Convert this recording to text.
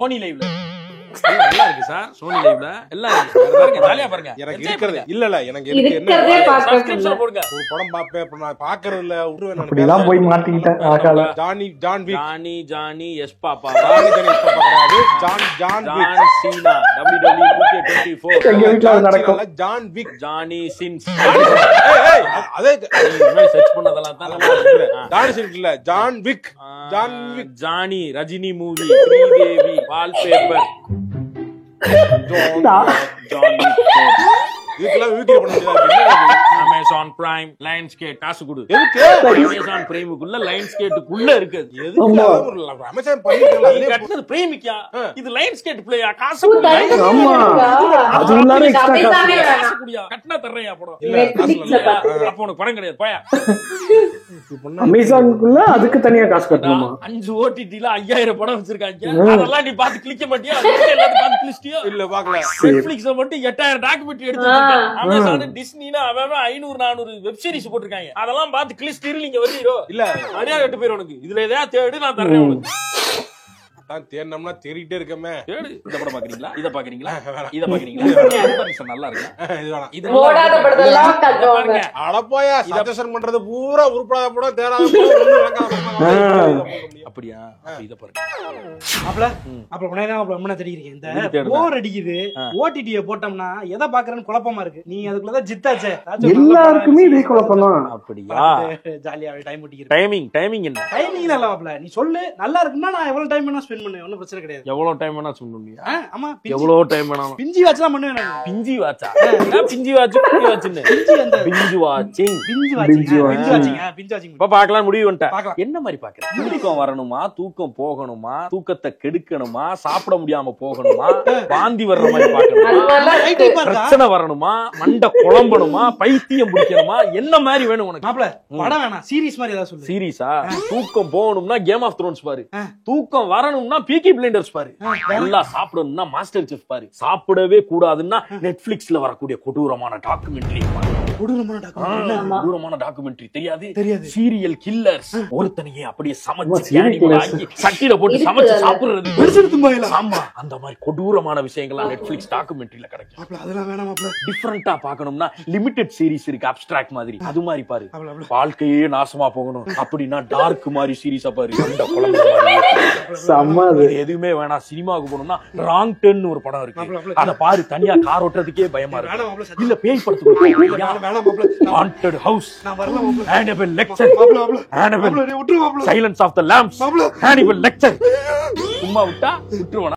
Sony லைவ்ல நல்லா இருக்கு சார். சோனி லைவ்ல எல்லாம் இருக்கு. ஜாலியா பாருங்க. எனக்கு இருக்கிறது இல்ல எனக்கு இருக்கு என்ன சப்ஸ்கிரிப்ஷன் போடுங்க. ஒரு படம் பாப்பேன். அப்ப நான் பாக்குறது இல்ல விட்டுருவேன். நான் இப்படிலாம் போய் மாட்டிக்கிட்டேன். ஆகால Johnny yes papa John Cena WWE 2K24 எங்க வீட்ல அது நடக்கும். ஜான் விக் ஜானி சின்ஸ் அதே சர்ச் பண்ணதெல்லாம் தான் நல்லா இருக்கு. ஜான் சின்ஸ் இல்ல John Wick Johnny Rajini movie Sridevi wallpaper Johnny இதுக்கெல்லாம் வீடியோ பண்ண முடியாது. அமேசான் பிரைம் லைன் ஸ்கேட் காசு கொடு. எதுக்கு அமேசான் பிரைமுக்குள்ள லைன் ஸ்கேட்டுக்குள்ள இருக்குது. எதுக்கு ஒரு அமேசான் பண்ணிட்டீங்களா? நீ கட்டது பிரேமிக்கா, இது லைன் ஸ்கேட் பிளேயா? காசு கொடு. ஆமா அது உள்ளார எக்ஸ்ட்ரா காசு குடியா, கட்டனா தர்றேயா படம். அப்ப உனக்கு படம் கிடையாது போயா. அமேசானுக்குள்ள அதுக்கு தனியா காசு கட்டணுமா? 5 OTTல 5000 படம் வச்சிருக்காங்க. அதெல்லாம் நீ பாத்து கிளிக்க மாட்டியா? எல்லாத்தையும் பாத்து கிளிச்சிட்டியா? இல்ல பாக்கல. நெட்ஃபிளிக்ஸ்ல மட்டும் 8000 டாக்குமெண்ட்ரி எடுத்து வச்சிருக்காங்க. அமேசான் டிஸ்னினா அவன் 500-400 வெப் சீரிஸ் போட்டுருக்காங்க. அதெல்லாம் பாத்து கிளிச்சிட்டு நீங்க வரீரோ இல்ல அடியா 8 பேர் உனக்கு இதுல ஏதாவது தேடு நான் தர்றேன் உனக்கு. தான் தேடணும்னா தேடிட்டே இருக்கமே. தேடு. இந்த படம் பாக்குறீங்களா? இத பாக்குறீங்களா? இத பாக்குறீங்களா? நல்லா இருக்கு. இது வேணாம். இது ஓடாத படத்தெல்லாம் காட்டுவாங்க. அட போயா சஜஷன் பண்றது பூரா உருப்படாத படம் தேடாத படம் ஒண்ணு விளங்காத. அப்படியா? இத பாருங்க. அப்புறம் என்ன தெரியுறீங்க இந்த போர் அடிக்குது. ஓடிடியை போட்டோம்னா எதை பாக்குறேன்னு குழப்பமா இருக்கு. நீ அதுக்குள்ளதான் ஜித்தாச்சே எல்லாருக்குமே இதே குழப்பம் தான். அப்படியா? ஜாலியாவே டைம் ஓட்டிக்கிறேன். டைமிங் என்ன? டைமிங் நல்லா மாப்ள. நீ சொல்லு நல்லா இருக்குன்னா நான் எவ்வளவு டைம் வேணா ஸ்பெண்ட் பண்ணுவேன். ஒன்னும் பிரச்சனை கிடையாது. எவ்வளவு டைம் வேணா சொல்லுங்க. ஆமா எவ்வளவு டைம் வேணாலும் பிஞ்சி வாட்ச்லாம் பண்ணுவேன் நான். பிஞ்சி வாட்சா? பிஞ்சி வாட்ச்னு பிஞ்சி அந்த பிஞ்சு வாட்சிங். பிஞ்சி வாட்சிங் இப்ப பார்க்கலாம் முடிவு வந்துட்டேன். பார்க்கலாம். என்ன மாதிரி பாக்குறேன்? தூக்கம் வரணுமா, தூக்கம் போகணுமா, தூக்கத்தை கெடுக்கணுமா, சாப்பிட முடியாம போகணுமா, வாந்தி வர்ற மாதிரி பாக்கணுமா, பிரச்சனை வரணுமா, மண்டை குழம்பணுமா, பைத்தியம் பிடிக்கணுமா, என்ன மாதிரி வேணும் உனக்கு? மாப்ள படம் வேணாம் சீரிஸ் மாதிரி ஏதாவது சொல்லு. சீரிஸா? தூக்கம் போகணும்னா கேம் ஆஃப் த்ரோன்ஸ் பாரு. தூக்கம் வரணும்னா பீக்கி பிளைண்டர்ஸ் பாரு. நல்லா சாப்பிடணும்னா மாஸ்டர் செஃப் பாரு. சாப்பிடவே கூடாதுன்னா நெட்ஃபிளிக்ஸ்ல வரக்கூடிய கொடூரமான டாக்குமெண்ட்ரி பாரு. கொடூரமான டாக்குமெண்ட்ரி தெரியாது? சீரியல் கில்லர்ஸ் ஒருத்தனையே அப்படியே சமைச்சு சட்டியில போட்டு சமைச்சு சாப்பிடுறது. ஆமா அந்த மாதிரி கொடூரமான விஷயங்கள்லாம் நெட்ஃபிளிக்ஸ் டாக்குமெண்ட்ரியில கிடைக்கும். அதெல்லாம் வேணாம் மாப்ள. டிஃபரெண்டா பார்க்கணும்னா லிமிடெட் சீரிஸ் இருக்கு அப்ஸ்ட்ராக்ட் மாதிரி. அது மாதிரி பாரு. வாழ்க்கையே நாசமா போகணும் அப்படின்னா டார்க் மாதிரி சீரிஸா பாரு. அந்த குழந்தை எதுவுமே வேணாம். சினிமாவுக்கு போகணும்னா ராங் டர்ன் ஒரு படம் இருக்கு. அத பாரு. தனியா கார் ஓட்டுறதுக்கே பயமா இருக்கு. இல்ல பேய் படத்துக்கு Haunted House, Hannibal Lecter, Hannibal, Silence of the Lambs, Hannibal Lecter. சும்மா விட்டா விட்டுருவானா?